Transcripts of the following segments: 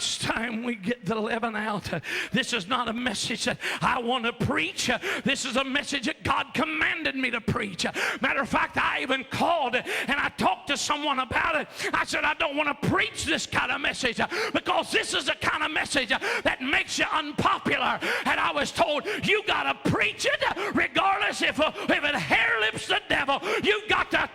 It's time we get the leaven out. This is not a message that I want to preach. This is a message that God commanded me to preach. Matter of fact, I even called and I talked to someone about it. I said, I don't want to preach this kind of message because this is the kind of message that makes you unpopular. And I was told, you got to preach it regardless if it hair lips the devil. You got to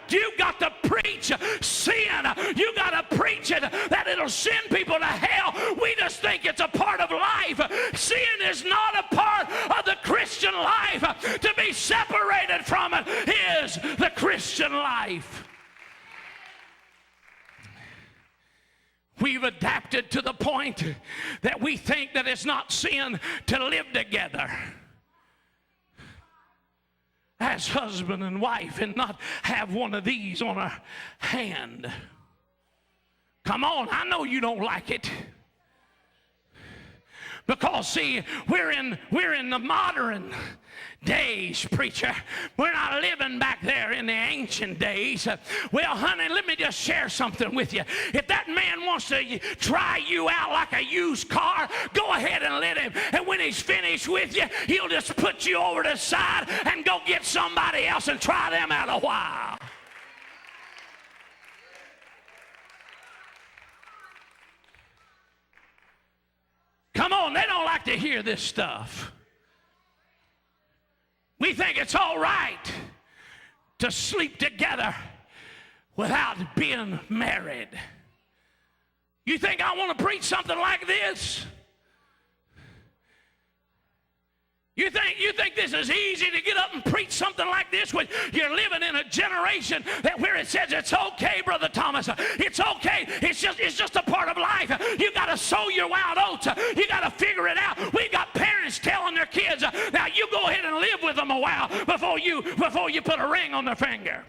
preach sin. You got to preach it that it'll send people to hell. We just think it's a part of life. Sin is not a part of the Christian life. To be separated from it is the Christian life. We've adapted to the point that we think that it's not sin to live together as husband and wife and not have one of these on our hand. Come on, I know you don't like it. Because, see, we're in the modern days, preacher. We're not living back there in the ancient days. Well, honey, let me just share something with you. If that man wants to try you out like a used car, go ahead and let him. And when he's finished with you, he'll just put you over to the side and go get somebody else and try them out a while. Come on, they don't like to hear this stuff. We think it's all right to sleep together without being married. You think I want to preach something like this? You think this is easy to get up and preach something like this when you're living in a generation that where it says it's okay, Brother Thomas. It's okay. It's just a part of life. You got to sow your wild oats. You got to figure it out. We've got parents telling their kids, now you go ahead and live with them a while before you put a ring on their finger.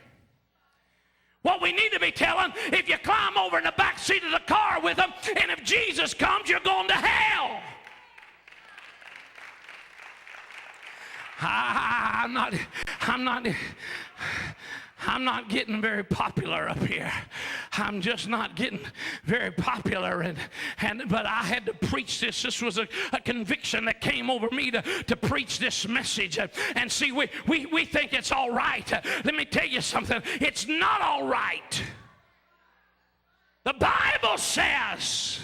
What we need to be telling, if you climb over in the back seat of the car with them, and if Jesus comes, you're going to hell. I'm not getting very popular up here. I'm just not getting very popular. But I had to preach this. This was a conviction that came over me to preach this message. And see, we think it's all right. Let me tell you something. It's not all right. The Bible says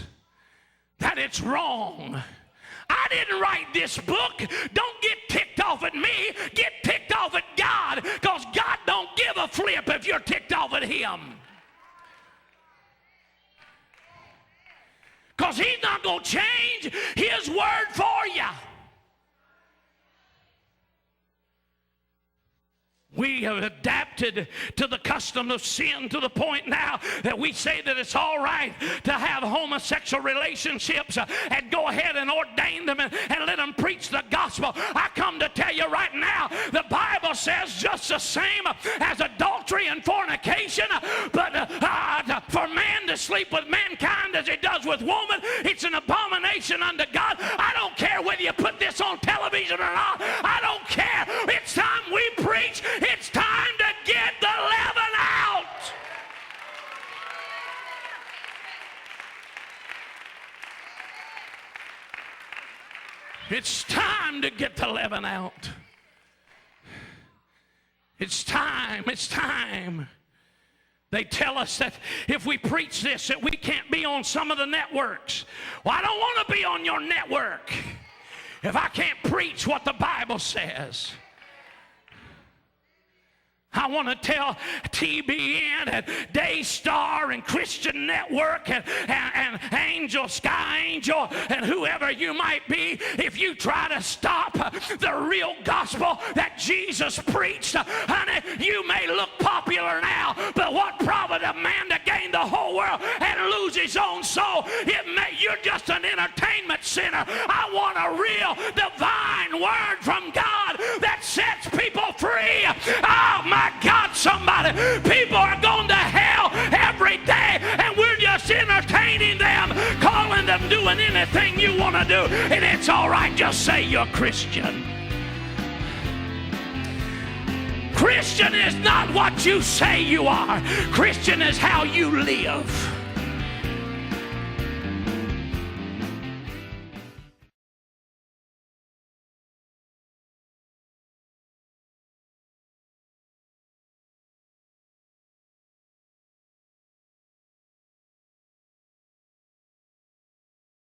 that it's wrong. I didn't write this book. Don't get ticked off at me. Get ticked off at God, because God don't give a flip if you're ticked off at him. Because he's not going to change his word for you. We have adapted to the custom of sin to the point now that we say that it's all right to have homosexual relationships and go ahead and ordain them and let them preach the gospel. I come to tell you right now, the Bible says just the same as adultery and fornication, but for man to sleep with mankind as he does with woman, it's an abomination unto God. I don't care whether you put this on television or not. I don't care. It's time we preach. It's time to get the leaven out. It's time to get the leaven out. It's time. It's time. They tell us that if we preach this, that we can't be on some of the networks. Well, I don't want to be on your network if I can't preach what the Bible says. I want to tell TBN and Daystar and Christian Network and Angel, Sky Angel, and whoever you might be, if you try to stop the real gospel that Jesus preached, honey, you may look popular now, but what profit a man to gain the whole world and lose his own soul? You're just an entertainment center. I want a real divine word from God that sets people free. Oh, my God, somebody. People are going to hell every day, and we're just entertaining them, calling them doing anything you want to do. And it's all right, just say you're Christian. Christian is not what you say you are. Christian is how you live.